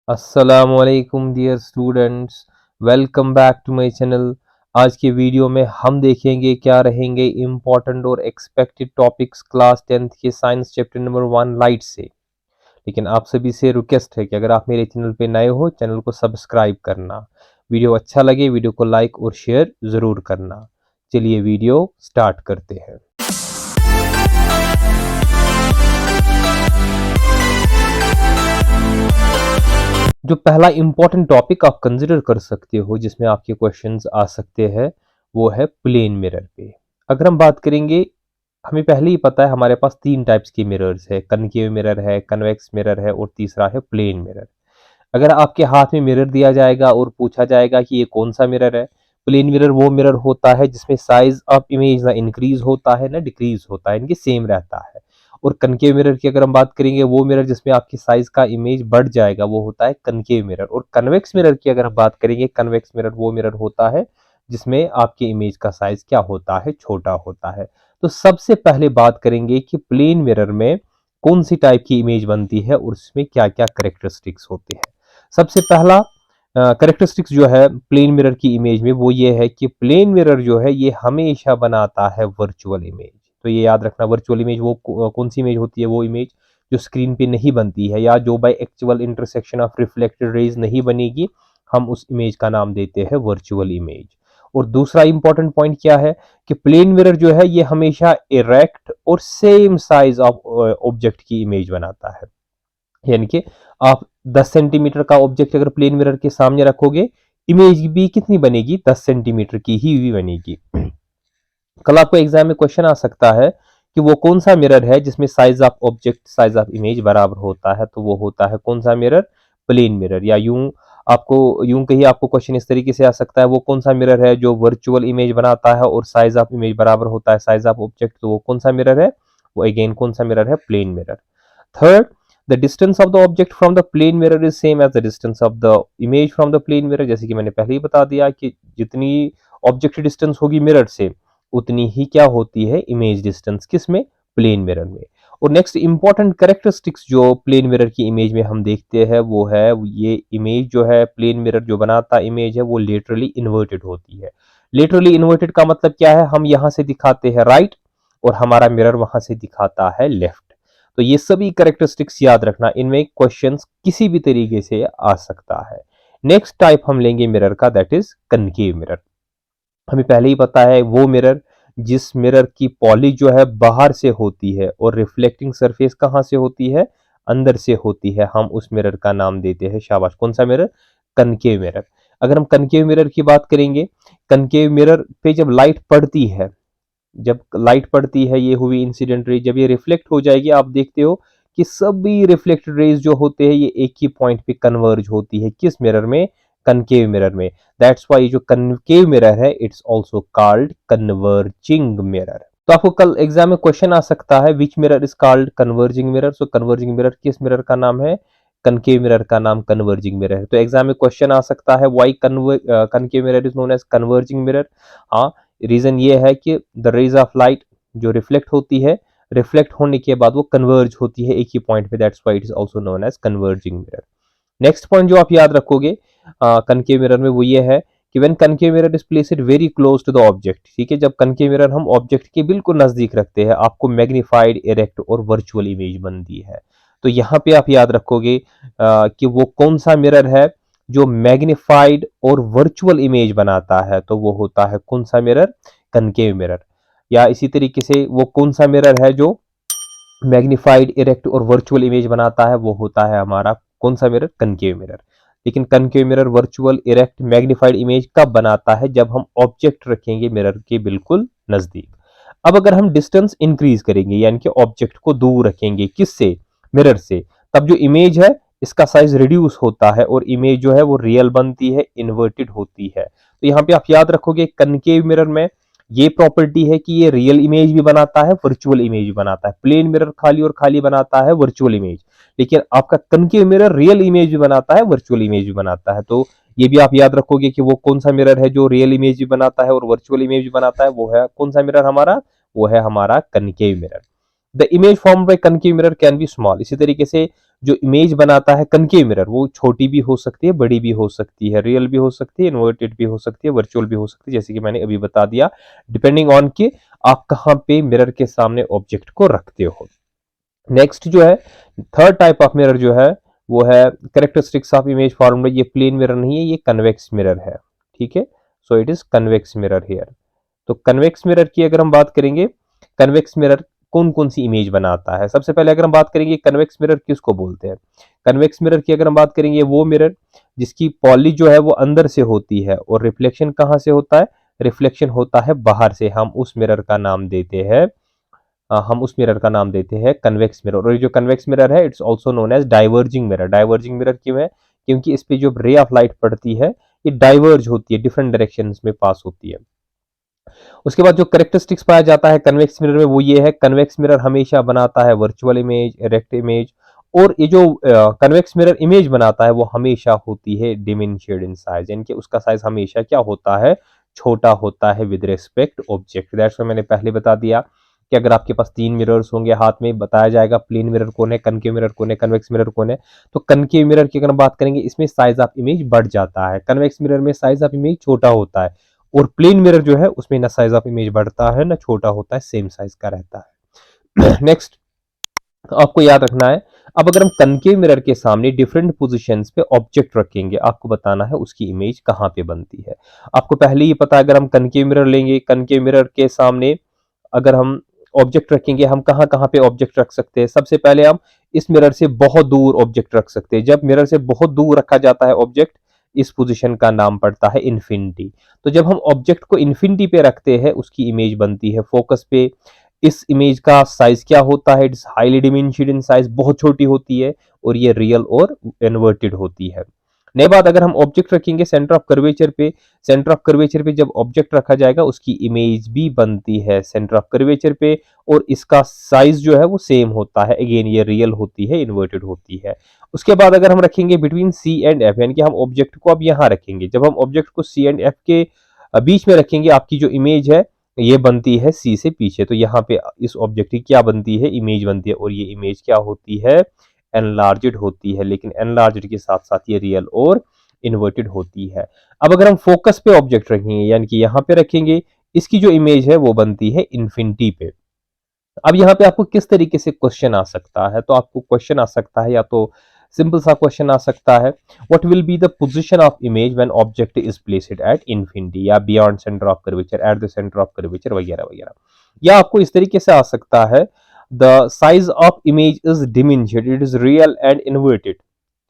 अस्सलामुअलैकुम dear students, welcome back to my channel. आज के वीडियो में हम देखेंगे क्या रहेंगे इम्पोर्टेंट और एक्सपेक्टेड टॉपिक्स क्लास 10th के साइंस चैप्टर नंबर 1 लाइट से। लेकिन आप सभी से रिक्वेस्ट है कि अगर आप मेरे चैनल पे नए हो, चैनल को सब्सक्राइब करना, वीडियो अच्छा लगे वीडियो को लाइक और शेयर ज़रूर करना। चलिए वीडियो स्टार्ट करते हैं। जो पहला इंपॉर्टेंट टॉपिक आप कंसिडर कर सकते हो जिसमें आपके क्वेश्चंस आ सकते हैं वो है प्लेन मिरर पे। अगर हम बात करेंगे, हमें पहले ही पता है हमारे पास तीन टाइप्स के मिरर्स है, कनकेव मिरर है, कन्वेक्स मिरर है और तीसरा है प्लेन मिरर। अगर आपके हाथ में मिरर दिया जाएगा और पूछा जाएगा कि ये कौन सा मिरर है, प्लेन मिरर वो मिरर होता है जिसमें साइज ऑफ इमेज ना इंक्रीज होता है ना डिक्रीज होता है, इनके सेम रहता है। और कनकेव मिरर की अगर हम बात करेंगे, वो मिरर जिसमें आपकी साइज का इमेज बढ़ जाएगा वो होता है कनकेव मिरर। और कन्वेक्स मिरर की अगर हम बात करेंगे, कन्वेक्स मिरर वो मिरर होता है जिसमें आपकी इमेज का साइज क्या होता है, छोटा होता है। तो सबसे पहले बात करेंगे कि प्लेन मिरर में कौन सी टाइप की इमेज बनती है और उसमें क्या क्या करेक्टरिस्टिक्स होते हैं। सबसे पहला करेक्टरिस्टिक्स जो है प्लेन मिरर की इमेज में वो ये है कि प्लेन मिरर जो है ये हमेशा बनाता है वर्चुअल इमेज। तो ये याद रखना, वर्चुअल इमेज वो कौन सी इमेज होती है, वो इमेज जो स्क्रीन पे नहीं बनती है या जो by actual intersection of reflected raise नहीं बनेगी, हम उस इमेज का नाम देते हैं वर्चुअल इमेज। और दूसरा इंपॉर्टेंट पॉइंट क्या है कि प्लेन मिरर जो है ये हमेशा इरेक्ट और सेम साइज ऑफ ऑब्जेक्ट की इमेज बनाता है। यानी कि आप 10 सेंटीमीटर का ऑब्जेक्ट अगर प्लेन मिरर के सामने रखोगे, इमेज भी कितनी बनेगी, 10 सेंटीमीटर की ही बनेगी। कल आपको एग्जाम में क्वेश्चन आ सकता है कि वो कौन सा मिरर है जिसमें size of object size of image बराबर होता है, तो वो होता है कौन सा मिरर, प्लेन मिरर। या यूं कही आपको क्वेश्चन इस तरीके से आ सकता है, वो कौन सा मिरर है जो वर्चुअल इमेज बनाता है और साइज ऑफ इमेज बराबर होता है साइज ऑफ ऑब्जेक्ट, तो वो कौन सा मिरर है, वो अगेन कौन सा मिरर है, plane mirror. Third, the distance of the object from the plane mirror is same as the distance of the image from the plane mirror। जैसे कि मैंने पहले ही बता दिया कि जितनी ऑब्जेक्ट डिस्टेंस होगी मिरर से, उतनी ही क्या होती है, इमेज डिस्टेंस, किस में, प्लेन मिरर में। और नेक्स्ट इंपॉर्टेंट कैरेक्टरिस्टिक्स जो प्लेन मिरर की इमेज में हम देखते हैं वो है, ये इमेज जो है प्लेन मिरर जो बनाता इमेज है वो लेटरली इन्वर्टेड होती है। लेटरली इन्वर्टेड का मतलब क्या है, हम यहां से दिखाते हैं राइट और हमारा मिरर वहां से दिखाता है लेफ्ट। तो ये सभी कैरेक्टरिस्टिक्स याद रखना, इनमें क्वेश्चंस किसी भी तरीके से आ सकता है। नेक्स्ट टाइप हम लेंगे मिरर का, दैट इज कनकेव मिरर। हमें पहले ही पता है वो मिरर जिस मिरर की पॉलिश जो है बाहर से होती है और रिफ्लेक्टिंग सरफेस कहां से होती है, अंदर से होती है, हम उस मिरर का नाम देते हैं, शाबाश, कौन सा मिरर, कनकेव मिरर। अगर हम कनकेव मिरर की बात करेंगे, कनकेव मिरर पे जब लाइट पड़ती है, जब लाइट पड़ती है, ये हुई इंसिडेंट रे, जब ये रिफ्लेक्ट हो जाएगी, आप देखते हो कि सभी रिफ्लेक्टेड रेज जो होते हैं ये एक ही पॉइंट पे कन्वर्ज होती है, किस मिरर में, कनकेव मिरर में। दैट्स वाई जो कनकेव मिरर है it's also called converging mirror. तो आपको कल एग्जाम में क्वेश्चन आ सकता है विच mirror is called converging mirror. So converging mirror किस मिरर का नाम है, कनकेव मिरर का नाम कन्वर्जिंग मिरर है। तो एग्जाम में क्वेश्चन आ सकता है why concave mirror is known as converging mirror. हाँ, रीजन ये है कि द रेज ऑफ लाइट जो रिफ्लेक्ट होती है, रिफ्लेक्ट होने के बाद वो कन्वर्ज होती है एक ही पॉइंट पे, that's why it is also known as converging mirror. Next point जो आप याद रखोगे कनकेव मिरर में वो ये है कि when concave mirror is placed very close to the object, ठीक है, जब कनकेव मिरर हम ऑब्जेक्ट के बिल्कुल नजदीक रखते हैं, आपको मैग्नीफाइड, इरेक्ट और वर्चुअल इमेज बनती है। तो यहाँ पे आप याद रखोगे कि वो कौन सा मिरर है जो मैग्नीफाइड और वर्चुअल इमेज बनाता है, तो वो होता है कौन सा मिरर, कनकेव मिरर। या इसी तरीके से वो कौन सा मिरर है जो मैग्नीफाइड, इरेक्ट और वर्चुअल इमेज बनाता है, वो होता है हमारा कौन सा मिरर, कनकेव मिरर। लेकिन concave mirror virtual, erect, magnified image कब बनाता है, जब हम ऑब्जेक्ट रखेंगे मिरर के बिल्कुल नजदीक। अब अगर हम डिस्टेंस इंक्रीज करेंगे यानी कि ऑब्जेक्ट को दूर रखेंगे, किससे, मिरर से, तब जो इमेज है इसका साइज रिड्यूस होता है और इमेज जो है वो रियल बनती है, इन्वर्टेड होती है। तो यहाँ पे आप याद रखोगे कनकेव मिरर में ये प्रॉपर्टी है कि ये रियल इमेज भी बनाता है, वर्चुअल इमेज भी बनाता है। प्लेन मिरर खाली और खाली बनाता है वर्चुअल इमेज, लेकिन आपका कनकेव मिरर रियल इमेज भी बनाता है, वर्चुअल इमेज भी बनाता है। तो ये भी आप याद रखोगे कि वो कौन सा मिरर है जो रियल इमेज भी बनाता है और वर्चुअल इमेज भी बनाता है, वो है कौन सा मिरर हमारा, वो है हमारा concave mirror. The image form by concave mirror can be small. इसी तरीके से जो इमेज बनाता है कनकेव मिरर, वो छोटी भी हो सकती है, बड़ी भी हो सकती है, रियल भी हो सकती है, इन्वर्टेड भी हो सकती है, वर्चुअल भी हो सकती है, जैसे कि मैंने अभी बता दिया, डिपेंडिंग ऑन कि आप कहाँ पे मिरर के सामने ऑब्जेक्ट को रखते हो। नेक्स्ट जो है, थर्ड टाइप ऑफ मिरर जो है वो है कैरेक्टरिस्टिक्स ऑफ इमेज फॉर्मूला। ये प्लेन मिरर नहीं है, ये कन्वेक्स मिरर है, ठीक है। So it is convex mirror here. तो कन्वेक्स मिरर की अगर हम बात करेंगे, कन्वेक्स मिरर कौन कौन सी इमेज बनाता है? सबसे पहले अगर हम बात करेंगे कन्वेक्स मिरर किसको बोलते हैं, कन्वेक्स मिरर की अगर हम बात करेंगे, वो मिरर जिसकी पॉली जो है वो अंदर से होती है और रिफ्लेक्शन कहाँ से होता है, रिफ्लेक्शन होता है बाहर से। हम उस मिरर का नाम देते हैं कन्वेक्स मिरर। और ये जो कन्वेक्स मिरर है it's also known as diverging mirror. Diverging mirror क्यों है? क्योंकि इस पे जो रे ऑफ लाइट पड़ती है ये डाइवर्ज होती है, डिफरेंट डायरेक्शंस में पास होती है। उसके बाद जो करेक्टरिस्टिक्स पाया जाता है कन्वेक्स मिरर में वो ये है, कन्वेक्स मिरर हमेशा बनाता है वर्चुअल इमेज, इरेक्ट इमेज। और ये जो कन्वेक्स मिरर इमेज बनाता है वो हमेशा होती है डिमिनिश्ड इन साइज, यानी कि उसका साइज हमेशा क्या होता है, छोटा होता है with respect object. That's why मैंने पहले बता दिया कि अगर आपके पास 3 मिरर्स होंगे हाथ में, बताया जाएगा प्लेन मिरर कौन है, कनकेव मिरर कौन है, कन्वेक्स मिरर कौन है। तो कनकेव मिरर की अगर हम बात करेंगे इसमें साइज ऑफ इमेज बढ़ जाता है, कन्वेक्स मिरर में साइज ऑफ इमेज छोटा होता है। और प्लेन मिरर जो है उसमें ना साइज ऑफ इमेज बढ़ता है ना छोटा होता है, सेम साइज का रहता है। नेक्स्ट आपको याद रखना है, अब अगर हम कनकेव मिरर के सामने डिफरेंट पोजीशंस पे ऑब्जेक्ट रखेंगे, आपको बताना है उसकी इमेज कहाँ पे बनती है। आपको पहले ही पता है, अगर हम कनकेव मिरर लेंगे, कनकेव मिरर के सामने अगर हम ऑब्जेक्ट रखेंगे, हम कहाँ कहाँ पे ऑब्जेक्ट रख सकते हैं? सबसे पहले हम इस मिरर से बहुत दूर ऑब्जेक्ट रख सकते हैं। जब मिरर से बहुत दूर रखा जाता है ऑब्जेक्ट, इस पोजीशन का नाम पड़ता है इन्फिनिटी। तो जब हम ऑब्जेक्ट को इन्फिनिटी पे रखते हैं उसकी इमेज बनती है फोकस पे। इस इमेज का साइज क्या होता है, इट्स हाईली डिमेंशनड इन साइज, बहुत छोटी होती है और ये रियल और इन्वर्टेड होती है। नई बात, अगर हम ऑब्जेक्ट रखेंगे सेंटर ऑफ कर्वेचर पे, सेंटर ऑफ कर्वेचर पे जब ऑब्जेक्ट रखा जाएगा उसकी इमेज भी बनती है सेंटर ऑफ कर्वेचर पे, और इसका साइज जो है वो सेम होता है। अगेन ये रियल होती है, इन्वर्टेड होती है। उसके बाद अगर हम रखेंगे बिटवीन सी एंड एफ, यानी कि हम ऑब्जेक्ट को अब यहां रखेंगे, जब हम ऑब्जेक्ट को सी एंड एफ के बीच में रखेंगे, आपकी जो इमेज है ये बनती है सी से पीछे। तो यहाँ पे इस ऑब्जेक्ट की क्या बनती है, इमेज बनती है, और ये इमेज क्या होती है, एनलार्ज्ड होती है। लेकिन एनलार्ज्ड के साथ साथ ये रियल और इन्वर्टेड होती है। अब अगर हम फोकस पे ऑब्जेक्ट रखेंगे, यानी कि यहाँ पे रखेंगे, इसकी जो इमेज है वो बनती है इन्फिनिटी पे। अब यहाँ पे आपको किस तरीके से क्वेश्चन आ सकता है, तो आपको क्वेश्चन आ सकता है, या तो सिंपल सा क्वेश्चन आ सकता है, what will be the position of image when object is placed at infinity, या beyond centre of curvature, at the centre of curvature, वगैरह वगैरह। या आपको इस तरीके से आ सकता है, the size of image is diminished, it is real and inverted.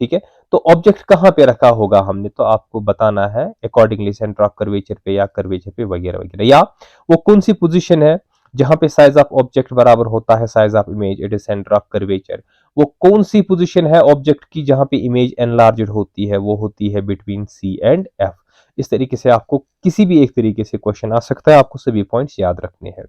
ठीक है, तो ऑब्जेक्ट कहाँ पे रखा होगा हमने, तो आपको बताना है अकॉर्डिंगली सेंटर ऑफ कर्वेचर पे या कर्वेचर पे, वगैरह वगैरह। या वो कौन सी पोजीशन है जहां पे साइज ऑफ ऑब्जेक्ट बराबर होता है size of image, it is centre of curvature. वो कौन सी पोजीशन है ऑब्जेक्ट की जहां पे इमेज एनलार्ज्ड होती है, वो होती है बिटवीन सी एंड एफ। इस तरीके से आपको किसी भी एक तरीके से क्वेश्चन आ सकता है, आपको सभी पॉइंट्स याद रखने हैं।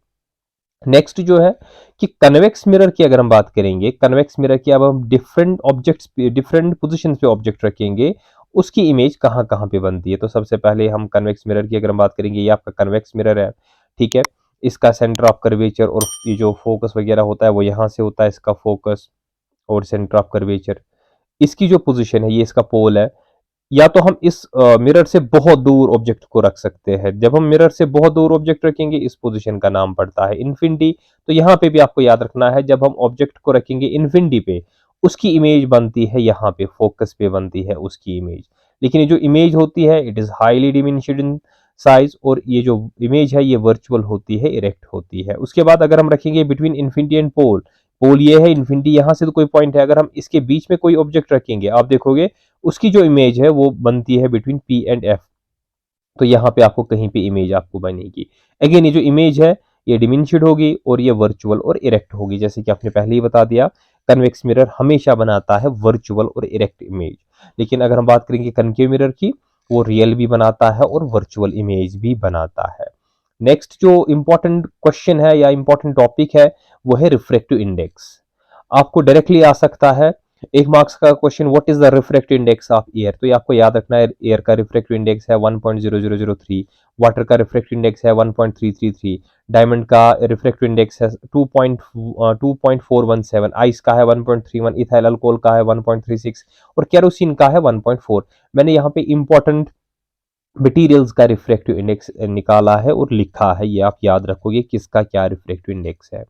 नेक्स्ट जो है कि कन्वेक्स मिरर की अगर हम बात करेंगे, कन्वेक्स मिरर की अब हम डिफरेंट ऑब्जेक्ट्स पे, डिफरेंट पोजीशन पे ऑब्जेक्ट रखेंगे, उसकी इमेज कहाँ कहाँ पे बनती है। तो सबसे पहले हम कन्वेक्स मिरर की अगर हम बात करेंगे, ये आपका कन्वेक्स मिरर है, ठीक है। इसका सेंटर ऑफ कर्वेचर और ये जो फोकस वगैरह होता है वो यहाँ से होता है, इसका फोकस और सेंटर ऑफ कर्वेचर। इसकी जो पोजीशन है ये इसका पोल है। या तो हम इस मिरर से बहुत दूर ऑब्जेक्ट को रख सकते हैं। जब हम मिरर से बहुत दूर ऑब्जेक्ट रखेंगे इस पोजीशन का नाम पड़ता है इन्फिनिटी। तो यहाँ पे भी आपको याद रखना है, जब हम ऑब्जेक्ट को रखेंगे इन्फिनिटी पे, उसकी इमेज बनती है यहाँ पे फोकस पे बनती है उसकी इमेज। लेकिन ये जो इमेज होती है it is highly diminished in size, और ये जो इमेज है ये वर्चुअल होती है, इरेक्ट होती है। उसके बाद अगर हम रखेंगे बिटवीन इन्फिनिटी एंड पोल, पोल ये है, इन्फिनिटी यहाँ से तो कोई पॉइंट है, अगर हम इसके बीच में कोई ऑब्जेक्ट रखेंगे आप देखोगे उसकी जो इमेज है वो बनती है बिटवीन पी एंड एफ। तो यहाँ पे आपको कहीं पे इमेज आपको बनेगी। अगेन ये जो इमेज है ये डिमिनिश्ड होगी और ये वर्चुअल और इरेक्ट होगी, जैसे कि आपने पहले ही बता दिया कन्वेक्स मिरर हमेशा बनाता है वर्चुअल और इरेक्ट इमेज। लेकिन अगर हम बात करेंगे कनकेव मिरर की, वो रियल भी बनाता है और वर्चुअल इमेज भी बनाता है। नेक्स्ट जो इंपॉर्टेंट क्वेश्चन है या इंपॉर्टेंट टॉपिक है वो है रिफ्रैक्टिव इंडेक्स। आपको डायरेक्टली आ सकता है 1 मार्क्स का question, what is the refractive index of air. तो ये आपको याद रखना है, एयर का रिफ्रैक्टिव इंडेक्स है 1.0003, वाटर का रिफ्रैक्टिव इंडेक्स है 1.333, डायमंड का रिफ्रैक्टिव इंडेक्स है 2.417, आइस का है 1.31, इथाइल अल्कोहल का है 1.36 और केरोसिन का है 1.4। मैंने यहाँ पे इंपॉर्टेंट मटेरियल्स का रिफ्रैक्टिव इंडेक्स निकाला है और लिखा है, ये आप याद रखोगे किसका क्या रिफ्रैक्टिव इंडेक्स है।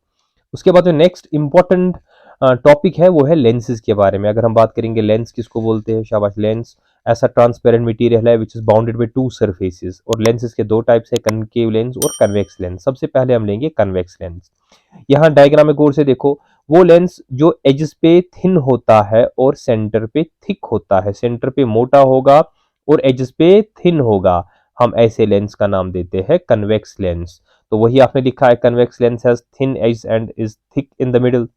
उसके बाद जो नेक्स्ट इंपॉर्टेंट टॉपिक है वो है लेंसेज के बारे में। अगर हम बात करेंगे लेंस किसको बोलते हैं, शाबाश, लेंस ऐसा ट्रांसपेरेंट मटेरियल है which is bounded by two surfaces. और लेंसेज के दो टाइप्स है, कनकेव लेंस और कन्वेक्स लेंस। सबसे पहले हम लेंगे कन्वेक्स लेंस। यहाँ डायग्राम में गौर से देखो, वो लेंस जो एजेस पे थिन होता है और सेंटर पे थिक होता है, सेंटर पे मोटा होगा और एजेस पे थिन होगा, हम ऐसे लेंस का नाम देते हैं कन्वेक्स लेंस। तो वही आपने लिखा है, convex lens has thin edge and is thick in the middle.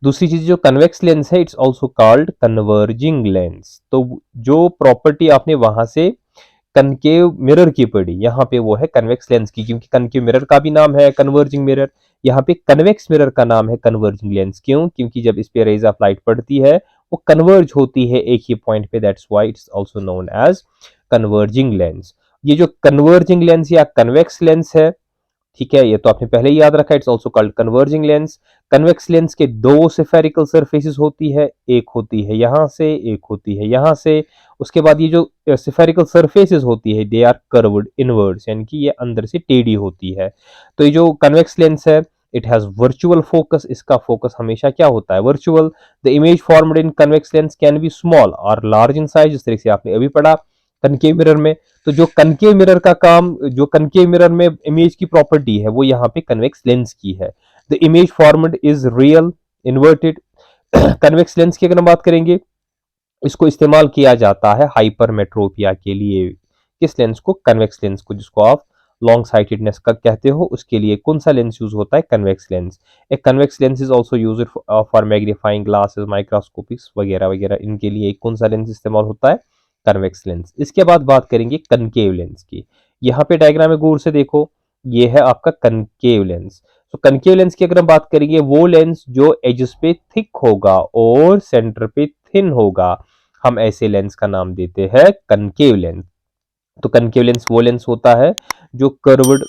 दूसरी चीज जो कन्वेक्स लेंस है, it's also called converging lens. तो जो प्रॉपर्टी आपने वहां से कनकेव मिरर की पड़ी, यहाँ पे वो है कन्वेक्स लेंस की, क्योंकि कनकेव मिरर का भी नाम है कन्वर्जिंग मिरर, यहाँ पे कन्वेक्स मिरर का नाम है कन्वर्जिंग लेंस। क्यों? क्योंकि जब इस पे रेज ऑफ लाइट पड़ती है वो कन्वर्ज होती है एक ही पॉइंट पे, that's why it's also known as converging lens. ये जो कन्वर्जिंग लेंस या कन्वेक्स लेंस है, ठीक है, ये तो आपने पहले ही याद रखा, it's also called converging lens. Convex lens के दो स्फेरिकल सरफेसेस होती है, एक होती है यहां से, एक होती है यहां से। उसके बाद ये जो स्फेरिकल सरफेसेस होती है दे आर कर्व्ड इनवर्ड्स, यानी कि ये अंदर से टेढ़ी होती है। तो ये जो कन्वेक्स लेंस है, इट हैज वर्चुअल फोकस, इसका फोकस हमेशा क्या होता है, virtual. The image formed in convex lens can be small और लार्ज इन साइज, जिस तरह से आपने अभी पढ़ा कनकेव मिरर में। तो जो कनकेव मिरर का काम, जो कनकेव मिरर में इमेज की प्रॉपर्टी है वो यहाँ पे कन्वेक्स लेंस की है। The image formed is real inverted. Convex lens की अगर हम बात करेंगे, इसको इस्तेमाल किया जाता है हाइपरमेट्रोपिया के लिए। किस लेंस को? कन्वेक्स लेंस को, जिसको आप लॉन्ग साइटेडनेस का कहते हो, उसके लिए कौन सा लेंस यूज होता है? Convex lens. A convex lens is also used for magnifying glasses, microscopics वगैरह वगैरह, इनके लिए कौन सा लेंस इस्तेमाल होता है? Convex lens. इसके बाद बात करेंगे कनकेव लेंस की। यहाँ पे डायग्राम में गौर से देखो, ये है आपका कनकेव लेंस। तो कनकेव लेंस की अगर हम बात करेंगे, वो लेंस जो एजेस पे थिक होगा और सेंटर पे थिन होगा, हम ऐसे लेंस का नाम देते हैं कनकेव लेंस। तो कनकेव लेंस वो लेंस होता है जो कर्व्ड,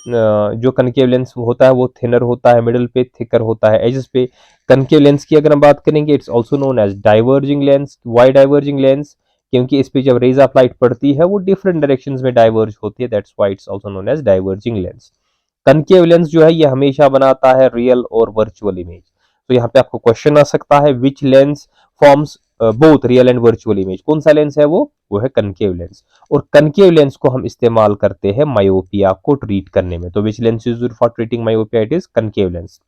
जो कनकेव लेंस होता है वो थिनर होता है, मिडिल पे थिकर होता है एजेस पे। कनकेव लेंस की अगर हम बात करेंगे, it's also known as diverging lens. Why diverging lens? क्योंकि इस पे जब रेज ऑफ लाइट पड़ती है वो डिफरेंट डायरेक्शंस में डाइवर्ज होती है, that's why it's also known as diverging lens. Concave lens जो है ये हमेशा बनाता है रियल और वर्चुअल इमेज। तो यहाँ पे आपको क्वेश्चन आ सकता है, which lens forms both real and virtual image? कौन सा लेंस है वो है कनकेव लेंस। और कनकेव लेंस को हम इस्तेमाल करते हैं मायोपिया को ट्रीट करने में। तो which lens is used for treating myopia? It is concave lens.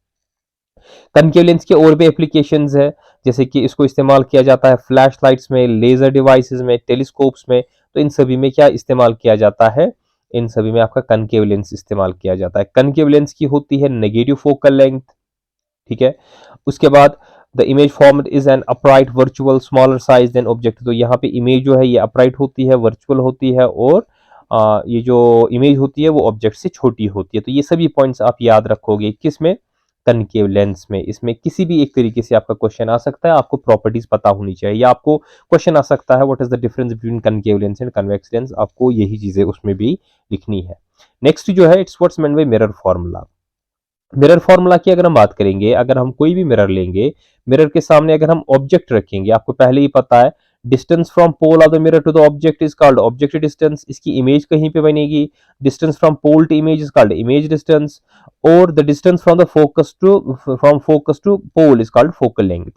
Concave lens के और भी एप्लीकेशंस है, जैसे कि इसको इस्तेमाल किया जाता है फ्लैश लाइट्स में, लेजर डिवाइसेस में, टेलीस्कोप्स में। तो इन सभी में क्या इस्तेमाल किया जाता है? इन सभी में आपका कनकेव लेंस इस्तेमाल किया जाता है। कनकेव लेंस की होती है नेगेटिव फोकल लेंथ, ठीक है। उसके बाद the image formed is an upright virtual smaller size than object. तो यहाँ पे इमेज जो है ये अपराइट होती है, वर्चुअल होती है, और ये जो इमेज होती है वो ऑब्जेक्ट से छोटी होती है। तो ये सभी पॉइंट्स आप याद रखोगे किसमें? कनकेव लेंस में। इसमें किसी भी एक तरीके से आपका क्वेश्चन आ सकता है, आपको प्रॉपर्टीज पता होनी चाहिए, या आपको क्वेश्चन आ सकता है what is the difference between concave lens and convex lens, आपको यही चीजें उसमें भी लिखनी है। नेक्स्ट जो है, it's what's meant by mirror formula. Mirror formula की अगर हम बात करेंगे, अगर हम कोई भी मिरर लेंगे, मिरर के सामने अगर हम ऑब्जेक्ट रखेंगे, आपको पहले ही पता है distance from pole of the mirror to the object is called object distance. इसकी इमेज कहीं पे बनेगी, distance from pole to image is called image distance, और the distance from focus to pole is called focal length.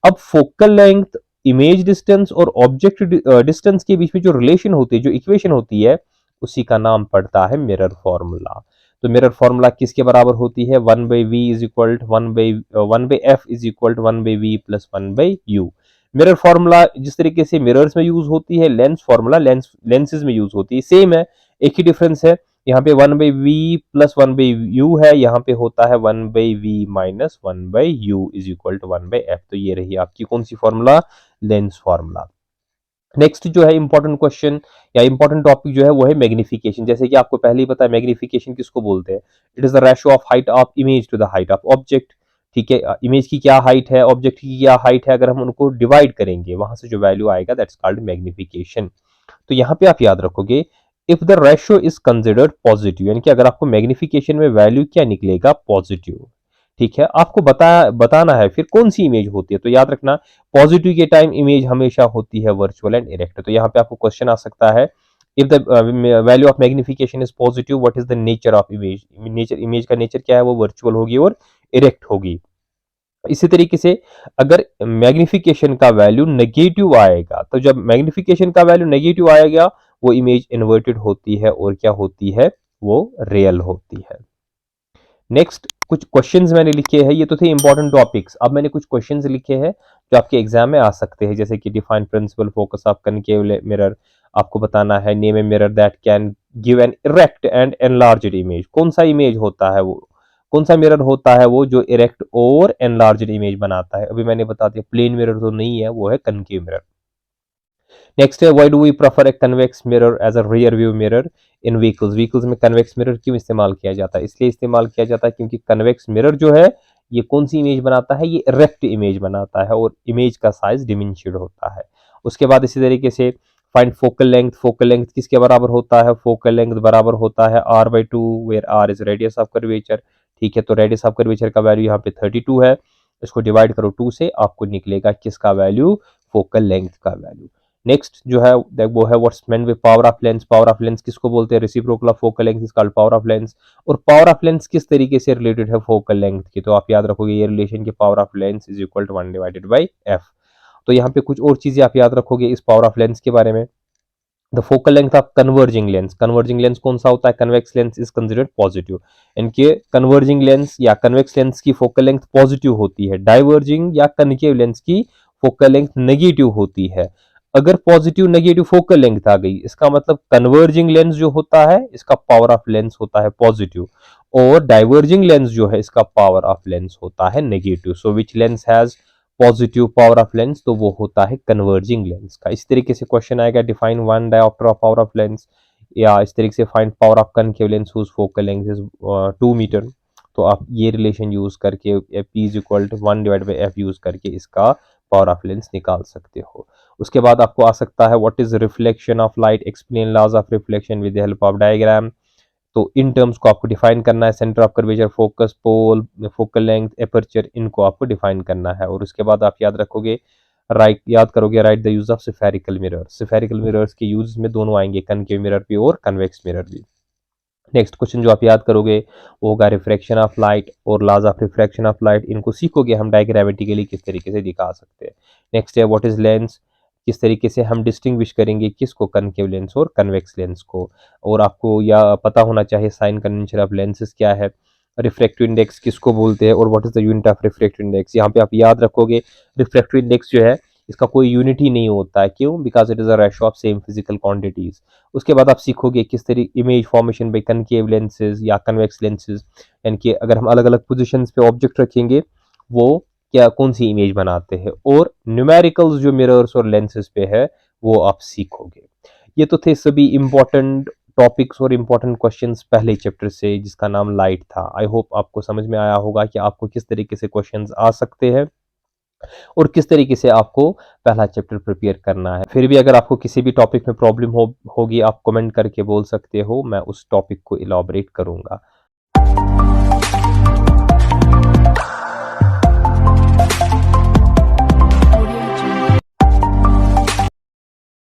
अब focal length, image distance और object distance के बीच में जो रिलेशन होती है, जो इक्वेशन होती है, उसी का नाम पड़ता है मिरर फॉर्मूला। तो मिरर फॉर्मूला किसके बराबर होती है? 1/v is equal 1/f is equal 1/v plus 1/u। Mirror formula जिस तरीके से मिरर्स में यूज होती है, लेंस फॉर्मूला लेंसेज में यूज होती है, सेम है, एक ही डिफरेंस है। यहाँ पे 1/v प्लस 1/u है, यहाँ पे होता है 1/v minus 1/u is equal to 1/f। तो ये रही आपकी कौन सी फॉर्मूला? Lens formula. नेक्स्ट जो है इंपॉर्टेंट क्वेश्चन या इंपॉर्टेंट टॉपिक जो है वो है मैग्निफिकेशन। जैसे कि आपको पहले ही पता है मैग्निफिकेशन किसको बोलते हैं? It is the ratio of height of image to the height of object. ठीक है, इमेज की क्या हाइट है, ऑब्जेक्ट की क्या हाइट है, अगर हम उनको डिवाइड करेंगे वहां से जो वैल्यू आएगा दैट्स कॉल्ड मैग्निफिकेशन। तो यहाँ पे आप याद रखोगे if the ratio is considered positive, यानी कि अगर आपको मैग्निफिकेशन में वैल्यू क्या निकलेगा, पॉजिटिव। ठीक है, आपको बताना है फिर कौन सी इमेज होती है। तो याद रखना, पॉजिटिव के टाइम इमेज हमेशा होती है वर्चुअल एंड इरेक्ट। तो यहाँ पे आपको क्वेश्चन आ सकता है, if the value of magnification is positive, what is the nature of image, image का नेचर क्या है, वो वर्चुअल होगी और इरेक्ट होगी। इसी तरीके से अगर मैग्निफिकेशन का वैल्यू नेगेटिव आएगा, तो जब मैग्निफिकेशन का वैल्यू नेगेटिव आएगा, वो इमेज इन्वर्टेड होती है और क्या होती है, वो रियल होती है। नेक्स्ट कुछ क्वेश्चंस मैंने लिखे हैं, ये तो थे इंपॉर्टेंट टॉपिक्स। अब मैंने कुछ क्वेश्चंस लिखे हैं जो आपके एग्जाम में आ सकते हैं, जैसे कि define principal focus of concave mirror, आपको बताना है name a mirror that can give an erect and enlarged image. कौन सा इमेज होता है वो, कौन सा मिरर होता है वो जो इरेक्ट और एनलार्ज्ड इमेज बनाता है। अभी मैंने बता दिया प्लेन मिरर तो नहीं है, वो है कनकेव मिरर। नेक्स्ट है, why do we prefer a convex mirror as a rear view mirror in vehicles. Vehicles में कन्वेक्स मिरर क्यों इस्तेमाल किया जाता है, इसलिए इस्तेमाल किया जाता है क्योंकि कन्वेक्स मिरर जो है ये कौन सी इमेज बनाता है, ये इरेक्ट इमेज बनाता है और इमेज का साइज डिमिनिश्ड होता है। उसके बाद इसी तरीके से find focal length, focal length किसके बराबर होता है, फोकल लेंथ बराबर होता है r/2 where r is radius of curvature. ठीक है, तो रेडियस ऑफ कर्वेचर का वैल्यू यहाँ पे 32 है, इसको डिवाइड करो 2 से, आपको निकलेगा किसका वैल्यू, फोकल लेंथ का वैल्यू। नेक्स्ट जो है वो है what's meant with power of lens. Power of lens किसको बोलते हैं, reciprocal of focal length is called power of lens. और पावर ऑफ लेंस किस तरीके से रिलेटेड है फोकल लेंथ की, तो आप याद रखोगे ये रिलेशन की power of lens is equal to 1 divided by F. तो यहाँ पे कुछ और चीजें आप याद रखोगे इस पावर ऑफ लेंस के बारे में। The focal length of converging lens, converging lens कौन सा होता है, convex lens is considered positive. इनके कन्वर्जिंग लेंस या कन्वेक्स लेंस की फोकल लेंथ पॉजिटिव होती है, डाइवर्जिंग या कनकेव लेंस की फोकल लेंथ नेगेटिव होती है। अगर पॉजिटिव नेगेटिव फोकल लेंथ आ गई, इसका मतलब कन्वर्जिंग लेंस जो होता है इसका पावर ऑफ लेंस होता है पॉजिटिव, और डाइवर्जिंग लेंस जो है इसका पावर ऑफ लेंस होता है negative. So which lens has positive power of lens, तो वो होता है कन्वर्जिंग लेंस का। इस तरीके से क्वेश्चन आएगा, define one dioptre of power of lens, या इस तरीके से find power of concave lens whose focal length is 2 metre. तो आप ये रिलेशन यूज करके P is equal to 1 divide by F use करके इसका पावर ऑफ लेंस निकाल सकते हो। उसके बाद आपको आ सकता है what is reflection of light, explain laws of reflection with the help of diagram. तो इन टर्म्स को आपको डिफाइन करना है, centre of curvature, focus, pole, focal length, aperture, इनको आपको डिफाइन करना है। और उसके बाद आप याद रखोगे, याद करोगे write the use of spherical mirror. Spherical mirrors के यूज में दोनों आएंगे, कनकेव मिरर भी और कन्वेक्स मिरर भी। नेक्स्ट क्वेश्चन जो आप याद करोगे वो होगा रिफ्रैक्शन ऑफ लाइट और laws of refraction of light. इनको सीखोगे हम डायग्रामेटिकली किस तरीके से दिखा सकते हैं। नेक्स्ट है व्हाट इज लेंस, किस तरीके से हम डिस्टिंग्विश करेंगे किसको, कनकेव लेंस और कन्वेक्स लेंस को। और आपको या पता होना चाहिए साइन कन्वेंशन ऑफ लेंसेज क्या है, रिफ्रैक्टिव इंडेक्स किसको बोलते हैं और what is the unit of refractive index. यहाँ पे आप याद रखोगे रिफ्रैक्टिव इंडेक्स जो है इसका कोई यूनिट ही नहीं होता है, क्यों, because it is a ratio of same physical quantities. उसके बाद आप सीखोगे किस तरीके image formation by concave lenses या कन्वेक्स लेंसेज, यानी कि अगर हम अलग अलग पोजीशंस पे ऑब्जेक्ट रखेंगे वो क्या कौन सी इमेज बनाते हैं। और न्यूमेरिकल्स जो मिरर्स और लेंसेज पे है वो आप सीखोगे। ये तो थे सभी इंपॉर्टेंट टॉपिक्स और इंपॉर्टेंट क्वेश्चंस पहले चैप्टर से जिसका नाम लाइट था। आई होप आपको समझ में आया होगा कि आपको किस तरीके से क्वेश्चंस आ सकते हैं और किस तरीके से आपको पहला चैप्टर प्रिपेयर करना है। फिर भी अगर आपको किसी भी टॉपिक में प्रॉब्लम होगी आप कमेंट करके बोल सकते हो, मैं उस टॉपिक को इलाबोरेट करूंगा।